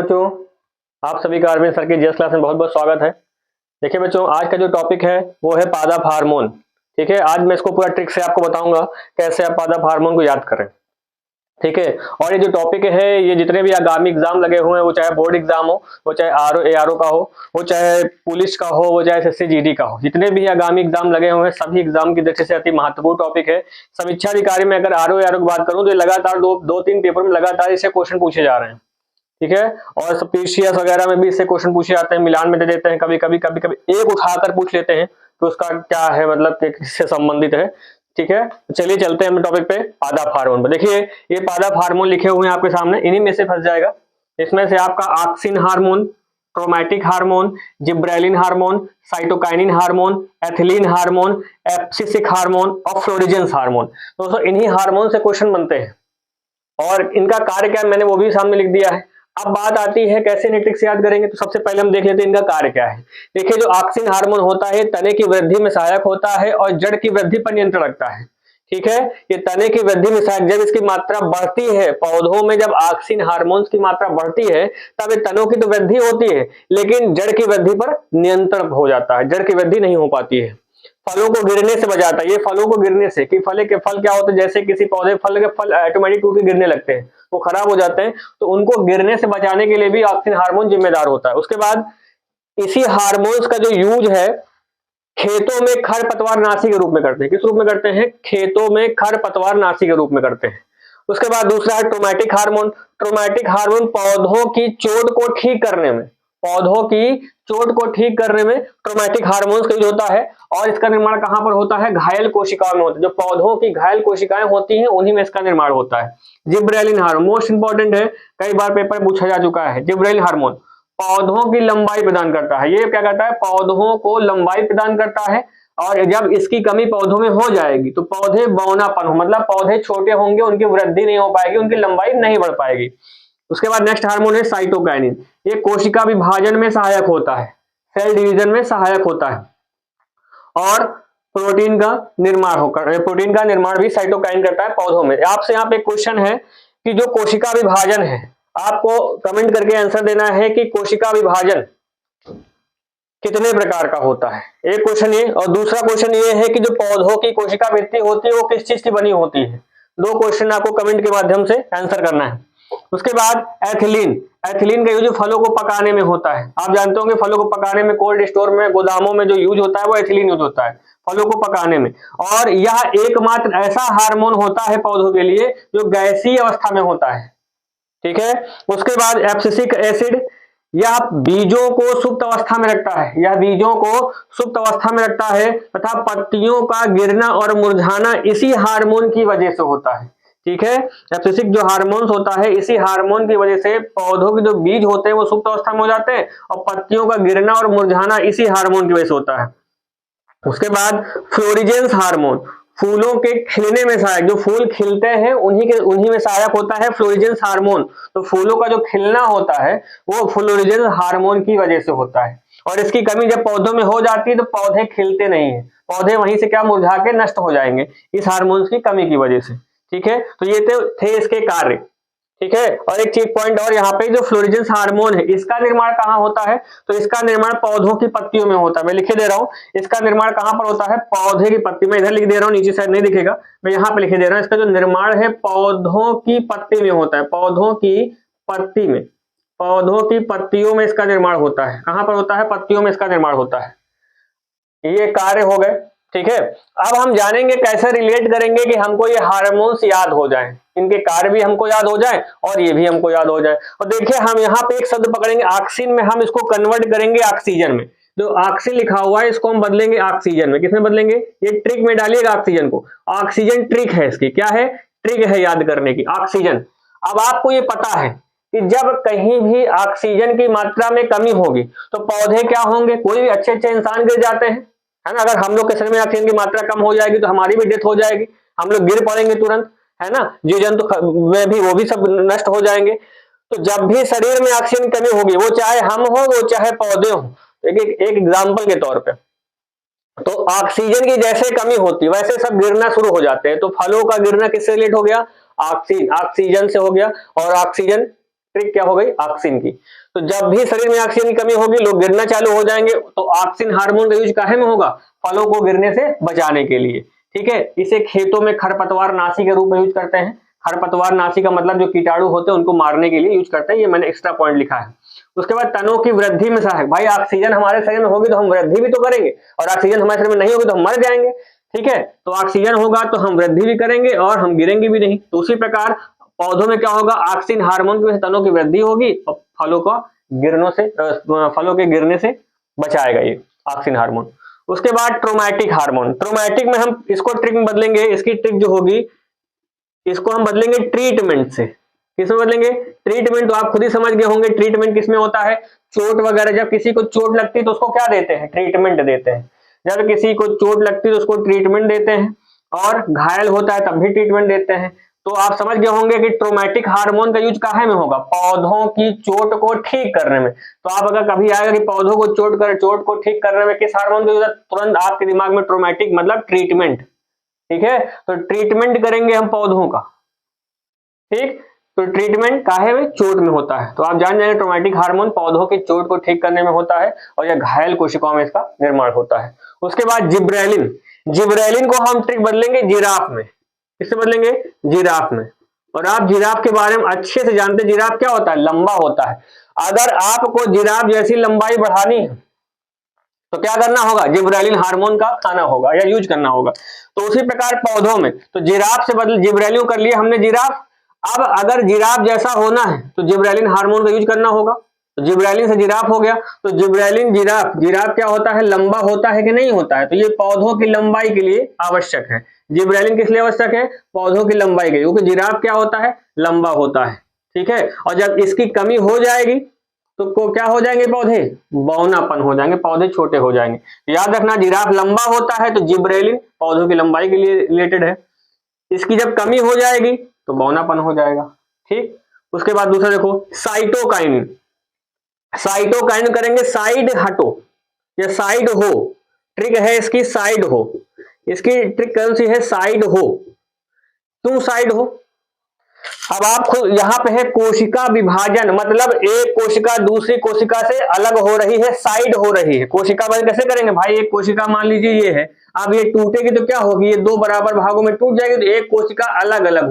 बच्चों, आप सभी का अरविंद सर की जीएस क्लास में बहुत बहुत स्वागत है। देखिए बच्चों, आज का जो टॉपिक है वो है पादप हार्मोन। ठीक है, आज मैं इसको पूरा ट्रिक से आपको बताऊंगा कैसे आप पादप हार्मोन को याद करें। ठीक है, और ये जो टॉपिक है, ये जितने भी आगामी एग्जाम लगे हुए हैं, वो चाहे बोर्ड एग्जाम हो, वो चाहे आरओ एआरओ का हो, वो चाहे पुलिस का हो, वो चाहे एसएससी जीडी का हो, जितने भी आगामी एग्जाम लगे हुए हैं सभी एग्जाम की दृष्टि से अति महत्वपूर्ण टॉपिक है। समीक्षा अधिकारी में अगर आरओ एआरओ की बात करूं तो लगातार दो तीन पेपर में लगातार इससे क्वेश्चन पूछे जा रहे हैं। ठीक है, और सब पीसीएस वगैरह में भी इससे क्वेश्चन पूछे जाते हैं, मिलान में दे देते हैं, कभी कभी एक उठाकर पूछ लेते हैं तो उसका क्या है, मतलब किससे संबंधित है। ठीक है, तो चलिए चलते हैं हम टॉपिक पे, पादप हार्मोन पे। देखिए ये पादप हार्मोन लिखे हुए हैं आपके सामने, इन्हीं में से फंस जाएगा। इसमें से आपका auxin hormone, chromatic hormone, gibberellin hormone, cytokinin hormone, ethylene hormone, abscisic hormone और फ्लोरिजेंस हार्मोन। दोस्तों इन्हीं हार्मोन से क्वेश्चन बनते हैं और इनका कार्य क्या है मैंने वो भी सामने लिख दिया है। अब बात आती है कैसे इन्हें ट्रिक से याद करेंगे, तो सबसे पहले हम देख लेते हैं इनका कार्य क्या है। देखिए जो ऑक्सिन हार्मोन होता है तने की वृद्धि में सहायक होता है और जड़ की वृद्धि पर नियंत्रण रखता है। ठीक है, ये तने की वृद्धि में सहायक, जब इसकी मात्रा बढ़ती है पौधों में, जब ऑक्सिन हार्मोन की मात्रा बढ़ती है तब ये तनों की तो वृद्धि होती है लेकिन जड़ की वृद्धि पर नियंत्रण हो जाता है, जड़ की वृद्धि नहीं हो पाती है। फलों को गिरने से बचाता है, ये फलों को गिरने से, कि फल क्या होते हैं, जैसे किसी पौधे फल के फल ऑटोमेटिक टूट के गिरने लगते हैं, वो खराब हो जाते हैं, तो उनको गिरने से बचाने के लिए भी ऑक्सिन हार्मोन जिम्मेदार होता है। उसके बाद इसी हार्मोन्स का जो यूज है खेतों में खरपतवार नाशी के रूप में करते हैं। किस रूप में करते हैं? खेतों में खरपतवार नाशी के रूप में करते हैं। उसके बाद दूसरा है ट्रोमैटिक हार्मोन। ट्रोमैटिक हार्मोन पौधों की चोट को ठीक करने में, पौधों की चोट को ठीक करने में ट्रोमैटिक हार्मोन्स का यूज होता है। और इसका निर्माण कहां पर होता है? घायल कोशिकाओं में होता है। जो पौधों की घायल कोशिकाएं होती हैं उन्हीं में इसका निर्माण होता है। जिब्रेलिन हार्मोन मोस्ट इंपॉर्टेंट है, कई बार पेपर पूछा जा चुका है। जिब्रेलिन हार्मोन पौधों की लंबाई प्रदान करता है। ये क्या करता है? पौधों को लंबाई प्रदान करता है और जब इसकी कमी पौधों में हो जाएगी तो पौधे बौनापन हो, मतलब पौधे छोटे होंगे, उनकी वृद्धि नहीं हो पाएगी, उनकी लंबाई नहीं बढ़ पाएगी। उसके बाद नेक्स्ट हार्मोन है साइटोकाइनिन। ये कोशिका विभाजन में सहायक होता है, सेल डिवीजन में सहायक होता है और प्रोटीन का निर्माण भी साइटोकाइन करता है पौधों में। आपसे यहाँ पे एक क्वेश्चन है कि जो कोशिका विभाजन है, आपको कमेंट करके आंसर देना है कि कोशिका विभाजन कितने प्रकार का होता है। एक क्वेश्चन ये, और दूसरा क्वेश्चन ये है कि जो पौधों की कोशिका वृद्धि होती है वो किस चीज की बनी होती है। दो क्वेश्चन आपको कमेंट के माध्यम से आंसर करना है। उसके बाद एथिलीन। एथिलीन का यूज फलों को पकाने में होता है। आप जानते होंगे फलों को पकाने में कोल्ड स्टोर में, गोदामों में जो यूज होता है वो एथिलीन यूज होता है फलों को पकाने में। और यह एकमात्र ऐसा हार्मोन होता है पौधों के लिए जो गैसीय अवस्था में होता है। ठीक है, उसके बाद एब्सिसिक एसिड, यह बीजों को सुप्त अवस्था में रखता है, यह बीजों को सुप्त अवस्था में रखता है तथा पत्तियों का गिरना और मुरझाना इसी हार्मोन की वजह से होता है। ठीक है, एब्सिसिक जो हार्मोन्स होता है इसी हार्मोन की वजह से पौधों के जो बीज होते हैं वो सुप्त अवस्था में हो जाते हैं और पत्तियों का गिरना और मुरझाना इसी हार्मोन की वजह से होता है। उसके बाद फ्लोरिजेंस हार्मोन, फूलों के खिलने में सहायक, जो फूल खिलते हैं उन्हीं में सहायक होता है फ्लोरिजेंस हार्मोन। तो फूलों का जो खिलना होता है वो फ्लोरिजेंस हार्मोन की वजह से होता है और इसकी कमी जब पौधों में हो जाती है तो पौधे खिलते नहीं है, पौधे वहीं से क्या मुरझा के नष्ट हो जाएंगे इस हार्मोन की कमी की वजह से। ठीक है, तो ये थे इसके कार्य। ठीक है, और एक चीज पॉइंट और, यहाँ पे जो फ्लोरिजेंस हार्मोन है इसका निर्माण कहाँ होता है? तो इसका निर्माण पौधों की पत्तियों में होता है। मैं लिखे दे रहा हूं, इसका निर्माण कहाँ पर होता है? पौधे की पत्ती। मैं इधर लिख दे रहा हूँ, नीचे साइड नहीं दिखेगा, मैं यहाँ पे लिखे दे रहा हूँ। इसका जो निर्माण है पौधों की पत्ती में होता है, पौधों की पत्ती में, पौधों की पत्तियों में इसका निर्माण होता है। कहाँ पर होता है? पत्तियों में इसका निर्माण होता है। ये कार्य हो गए। ठीक है, अब हम जानेंगे कैसे रिलेट करेंगे कि हमको ये हार्मोन्स याद हो जाएं, इनके कार्य भी हमको याद हो जाए और ये भी हमको याद हो जाए। और देखिए हम यहाँ पे एक शब्द पकड़ेंगे ऑक्सिन में, हम इसको कन्वर्ट करेंगे ऑक्सीजन में। जो ऑक्सिन लिखा हुआ है इसको हम बदलेंगे ऑक्सीजन में। किसमें बदलेंगे? ये ट्रिक में डालिएगा ऑक्सीजन को। ऑक्सीजन ट्रिक है इसकी, क्या है? ट्रिक है याद करने की, ऑक्सीजन। अब आपको ये पता है कि जब कहीं भी ऑक्सीजन की मात्रा में कमी होगी तो पौधे क्या होंगे? कोई भी अच्छे इंसान गिर जाते हैं, है ना। अगर हम लोग के शरीर में ऑक्सीजन की मात्रा कम हो जाएगी तो हमारी भी डेथ हो जाएगी, हम लोग गिर पड़ेंगे तुरंत, है ना। जीव जंतु में भी वो भी सब नष्ट हो जाएंगे। तो जब भी शरीर में ऑक्सीजन की कमी होगी, वो चाहे हम हो वो चाहे पौधे हो, एक एग्जाम्पल के तौर पे, तो ऑक्सीजन की जैसे कमी होती वैसे सब गिरना शुरू हो जाते हैं। तो फलों का गिरना किससे रिलेट हो गया? ऑक्सीजन से हो गया। और ऑक्सीजन ट्रिक क्या हो गई? ऑक्सीजन की। तो जब भी शरीर में ऑक्सीजन की कमी होगी, लोग गिरना चालू हो जाएंगे। तो ऑक्सीजन हार्मोन का यूज काहे में होगा? फलों को गिरने से बचाने के लिए। ठीक है, इसे खेतों में खरपतवार नाशी के रूप में यूज करते हैं। खरपतवार नाशी का मतलब जो कीटाणु होते हैं उनको मारने के लिए यूज करते हैं। ये मैंने एक्स्ट्रा पॉइंट लिखा है। उसके बाद तनों की वृद्धि में सहायक। भाई ऑक्सीजन हमारे शरीर में होगी तो हम वृद्धि भी तो करेंगे, और ऑक्सीजन हमारे शरीर में नहीं होगी तो हम मर जाएंगे। ठीक है, तो ऑक्सीजन होगा तो हम वृद्धि भी करेंगे और हम गिरेंगे भी नहीं। तो उसी प्रकार पौधों में क्या होगा? ऑक्सीजन हार्मोन की वजह से तनों की वृद्धि होगी और फलों के गिरने से बचाएगा ये ऑक्सीजन हार्मोन। उसके बाद ट्रोमैटिक हार्मोन। ट्रोमैटिक में हम इसको ट्रिक में बदलेंगे। इसकी ट्रिक जो होगी, इसको हम बदलेंगे ट्रीटमेंट से। किसमें बदलेंगे? ट्रीटमेंट। तो आप खुद ही समझ गए होंगे ट्रीटमेंट किसमें होता है। चोट वगैरह, जब किसी को चोट लगती है तो उसको क्या देते हैं? ट्रीटमेंट देते हैं। जब किसी को चोट लगती है तो उसको ट्रीटमेंट देते हैं, और घायल होता है तब भी ट्रीटमेंट देते हैं। तो आप समझ गए होंगे कि ट्रोमैटिक हार्मोन का यूज काहे में होगा? पौधों की चोट को ठीक करने में। तो आप अगर कभी आएगा कि पौधों को चोट को ठीक करने में किस हार्मोन का यूज है, तुरंत आपके दिमाग में ट्रोमैटिक मतलब ट्रीटमेंट। ठीक है, तो ट्रीटमेंट करेंगे हम पौधों का। ठीक, तो ट्रीटमेंट काहे में? चोट में होता है। तो आप जान जाएंगे ट्रोमैटिक हार्मोन पौधों की चोट को ठीक करने में होता है, और यह घायल कोशिकाओं में इसका निर्माण होता है। उसके बाद जिब्रेलिन। जिब्रेलिन को हम ट्रिक बदलेंगे जिराफ में। किससे बदलेंगे? जिराफ में। और आप जिराफ के बारे में अच्छे से जानते हैं, जिराफ क्या होता है? लंबा होता है। अगर आपको जिराफ जैसी लंबाई बढ़ानी है तो क्या करना होगा? जिब्रेलिन हार्मोन का खाना होगा या यूज करना होगा। तो उसी प्रकार पौधों में तो जिराफ से बदल जिब्रेलिन कर लिया हमने जिराफ। अब अगर जिराफ जैसा होना है तो जिब्रेलिन हार्मोन का यूज करना होगा। तो जिब्रेलिन से जिराफ हो गया। तो जिब्रेलिन जिराफ, जिराफ क्या होता है? लंबा होता है कि नहीं होता है? तो ये पौधों की लंबाई के लिए आवश्यक है। जिब्रेलिन किस लिए आवश्यक है? पौधों की लंबाई के लिए, क्योंकि जिराफ क्या होता है? लंबा होता है। ठीक है, और जब इसकी कमी हो जाएगी तो क्या हो जाएंगे पौधे? बौनापन हो जाएंगे, पौधे छोटे हो जाएंगे। याद रखना, जिराफ लंबा होता है तो जिब्रेलिन पौधों की लंबाई के लिए रिलेटेड है। इसकी जब कमी हो जाएगी तो बौनापन हो जाएगा। ठीक, उसके बाद दूसरा देखो साइटोकाइनिन। साइटोकाइनिन करेंगे साइड हटो या साइड हो। ट्रिक है इसकी साइड हो। इसकी ट्रिक कौन सी है? साइड हो। क्यों साइड हो? अब आप खुद यहाँ पे है कोशिका विभाजन, मतलब एक कोशिका दूसरी कोशिका से अलग हो रही है, साइड हो रही है। कोशिका विभाजन कैसे करेंगे भाई? एक कोशिका मान लीजिए ये है, अब ये टूटेगी तो क्या होगी? ये दो बराबर भागों में टूट जाएगी, तो एक कोशिका अलग अलग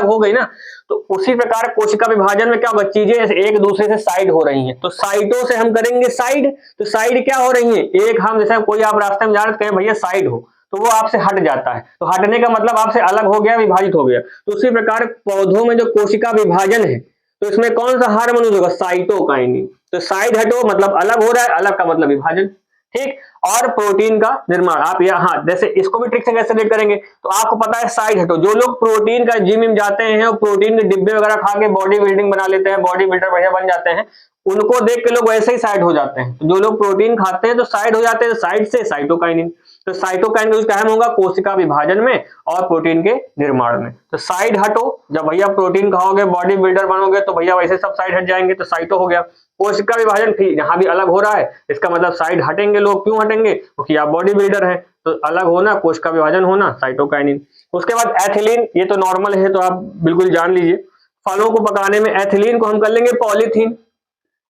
हो गई ना। तो उसी प्रकार कोशिका विभाजन में क्या होगा? चीजें एक दूसरे से साइड हो रही हैं, तो साइटों से हम करेंगे साइड। तो साइड क्या हो रही है? एक हम जैसे कोई आप रास्ते में जा रहे कहें भैया साइड हो, तो वो आपसे हट जाता है। तो हटने का मतलब आपसे अलग हो गया, विभाजित हो गया। तो उसी प्रकार पौधों में जो कोशिका विभाजन है तो इसमें कौन सा हार्मोन यूज होगा? साइटोकाइनिन। तो साइड हटो मतलब अलग हो रहा है, अलग का मतलब विभाजन। ठीक, और प्रोटीन का निर्माण। आप यहाँ जैसे इसको भी ट्रिक से कैसे रेट करेंगे? तो आपको पता है साइड हटो, जो लोग प्रोटीन का जिम में जाते हैं और प्रोटीन के डिब्बे वगैरह खा के बॉडी बिल्डिंग बना लेते हैं, बॉडी बिल्डर बढ़िया बन जाते हैं, उनको देख के लोग वैसे ही साइड हो जाते हैं। जो लोग प्रोटीन खाते हैं तो साइड हो जाते हैं, साइड से साइटोकाइनिन। तो साइटोकाइनिन का यूज काहे में होगा? कोशिका विभाजन में और प्रोटीन के निर्माण में। तो साइड हटो, जब भैया प्रोटीन खाओगे बॉडी बिल्डर बनोगे तो भैया वैसे सब साइड हट जाएंगे, तो साइटो हो गया। कोशिका विभाजन यहाँ भी अलग हो रहा है, इसका मतलब साइड हटेंगे लोग। क्यों हटेंगे? क्योंकि आप बॉडी बिल्डर है, तो अलग होना, कोशिका विभाजन होना, साइटोकाइनिन। उसके बाद एथिलीन, ये तो नॉर्मल है तो आप बिल्कुल जान लीजिए। फलों को पकाने में एथिलीन को हम कर लेंगे पॉलीथीन।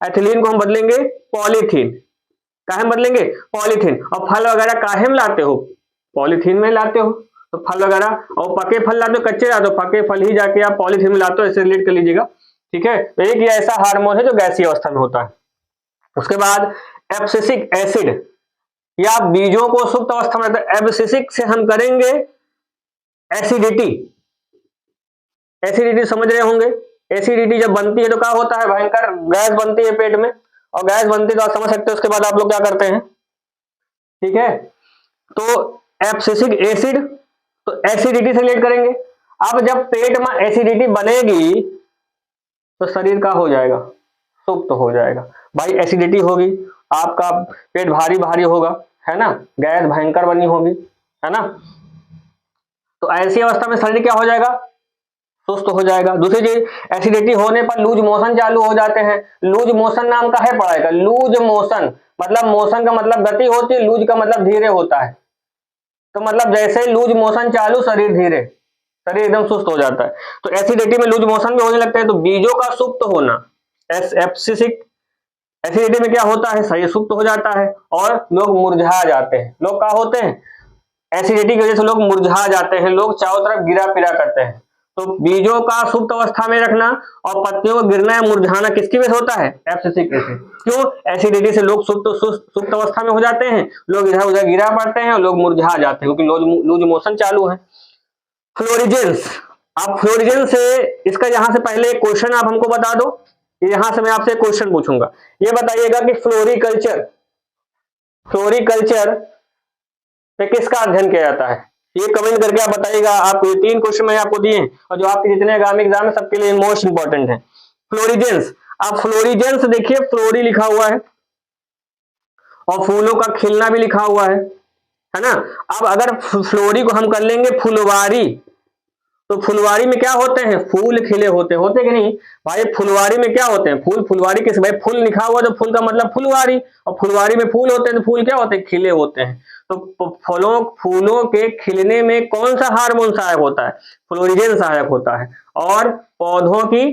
एथिलीन को हम बदलेंगे पॉलीथीन। काहे में बदलेंगे? पॉलीथीन। और फल वगैरह काहे में लाते हो? पॉलीथीन में लाते हो। तो फल वगैरह और पके फल लाते हो, कच्चे लाते हो, पके फल ही जाके आप पॉलीथीन में लाते हो, ऐसे रिलेट कर लीजिएगा। ठीक है, तो एक ये ऐसा हार्मोन है जो गैसीय अवस्था में होता है। उसके बाद एब्सिसिक एसिड, या बीजों को सुप्त अवस्था में रहता है। एब्सिसिक से हम करेंगे एसिडिटी। एसिडिटी समझ रहे होंगे। एसिडिटी जब बनती है तो क्या होता है? भयंकर गैस बनती है पेट में, और गैस बनती है तो आप समझ सकते हो उसके बाद आप लोग क्या करते हैं। ठीक है, तो एब्सिसिक एसिड, तो एसिडिटी से रिलेट करेंगे। अब जब पेट में एसिडिटी बनेगी तो शरीर का हो जाएगा? सुप्त हो जाएगा। भाई एसिडिटी होगी, आपका पेट भारी भारी होगा, है ना, गैस भयंकर बनी होगी, है ना। तो ऐसी अवस्था में शरीर क्या हो जाएगा? सुस्त हो जाएगा। दूसरी चीज, एसिडिटी होने पर लूज मोशन चालू हो जाते हैं। लूज मोशन नाम का है पढ़ाई का। लूज मोशन मतलब मोशन का मतलब गति होती है, लूज का मतलब धीरे होता है। तो मतलब जैसे लूज मोशन चालू, शरीर धीरे, शरीर एकदम सुस्त हो जाता है। तो एसिडिटी में लूज मोशन भी होने लगता है। तो बीजों का सुप्त होना, एब्सिसिक एसिडिटी में क्या होता है, शरीर सुप्त हो जाता है और लोग मुरझा जाते हैं। लोग क्या होते हैं, एसिडिटी की वजह से लोग मुरझा जाते हैं, लोग चारों तरफ गिरा पिरा करते हैं। तो बीजों का सुप्त अवस्था में रखना और पत्तियों को गिरना या मुरझाना किसकी वजह से होता है, एब्सिसिक एसिड। क्यों, एसिडिटी से लोग सुप्त अवस्था में हो जाते हैं, लोग इधर उधर गिरा पड़ते हैं और लोग मुरझा जाते हैं क्योंकि लूज मोशन चालू है। फ्लोरिजेंस, आप फ्लोरिजेंस से इसका यहां से पहले एक क्वेश्चन आप हमको बता दो, यहां से मैं आपसे क्वेश्चन पूछूंगा। ये बताइएगा कि फ्लोरिकल्चर पे किसका अध्ययन किया जाता है, ये कमेंट करके आप बताइएगा। आपको ये 3 क्वेश्चन मैंने आपको दिए हैं और जो आपके जितने आगामी एग्जाम है सबके लिए मोस्ट इंपॉर्टेंट है। फ्लोरिजेंस, आप फ्लोरिजेंस देखिए, फ्लोरी लिखा हुआ है और फूलों का खिलना भी लिखा हुआ है ना। अब अगर फ्लोरी को हम कर लेंगे फुलवारी, तो फुलवारी में क्या होते हैं, फूल खिले होते कि नहीं भाई। फुलवारी में क्या होते हैं, फुलवारी किस भाई, फूल लिखा हुआ तो फूल का मतलब फुलवारी, और फुलवारी में फूल होते हैं तो फूल क्या होते हैं, खिले होते हैं। तो फूलों के खिलने में कौन सा हार्मोन सहायक होता है, फ्लोरिजेन सहायक होता है। और पौधों की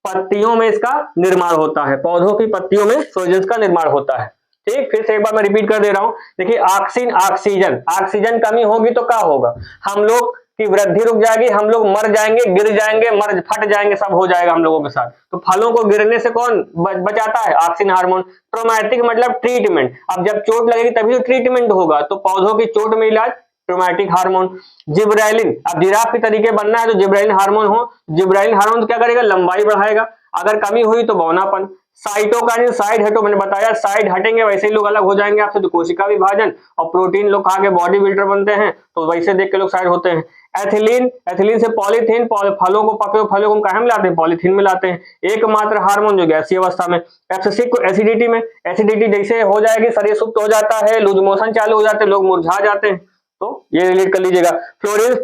पत्तियों में इसका निर्माण होता है, पौधों की पत्तियों में फ्लोरिजेंस का निर्माण होता है। ठीक, फिर से एक बार मैं रिपीट कर दे रहा हूं। देखिए, ऑक्सीजन कमी होगी तो क्या होगा, हम लोग की वृद्धि रुक जाएगी, हम लोग मर जाएंगे, गिर जाएंगे, फट जाएंगे, सब हो जाएगा हम लोगों के साथ। तो फलों को गिरने से कौन बचाता है, ऑक्सीजन हार्मोन। ट्रोमैटिक मतलब ट्रीटमेंट, अब जब चोट लगेगी तभी तो ट्रीटमेंट होगा, तो पौधों की चोट में इलाज ट्रोमैटिक हार्मोन। जिब्रेलिन, अब जिराफ के तरीके बनना है तो जिब्रेलिन हार्मोन हो, जिब्रेलिन हार्मोन तो क्या करेगा, लंबाई बढ़ाएगा, अगर कमी हुई तो बौनापन। साइटोकाइनिन, साइड हटो, मैंने बताया साइड हटेंगे वैसे ही लोग अलग हो जाएंगे आपसे, तो कोशिका विभाजन। और प्रोटीन लोग खा के बॉडी बिल्डर बनते हैं तो वैसे देख के लोग साइड होते हैं। एथिलीन से पॉलीथीन, फलों को पके फलों को हम कहाँ में लाते हैं, पॉलीथीन में लाते हैं। एकमात्र हार्मोन जो गैसीय अवस्था में। एब्सिसिक को एसिडिटी में, एसिडिटी जैसे हो जाएगी शरीर सुप्त हो जाता है, लूज मोशन चालू हो जाते हैं, लोग मुरझा जाते हैं, तो ये रिलेट कर लीजिएगा। फ्लोरेंस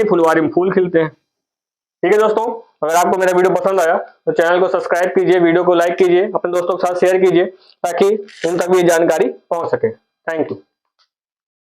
फुलवारी में फूल खिलते हैं। ठीक है दोस्तों, अगर आपको मेरा वीडियो पसंद आया तो चैनल को सब्सक्राइब कीजिए, वीडियो को लाइक कीजिए, अपने दोस्तों के साथ शेयर कीजिए ताकि उन तक भी जानकारी पहुंच सके। Thank you.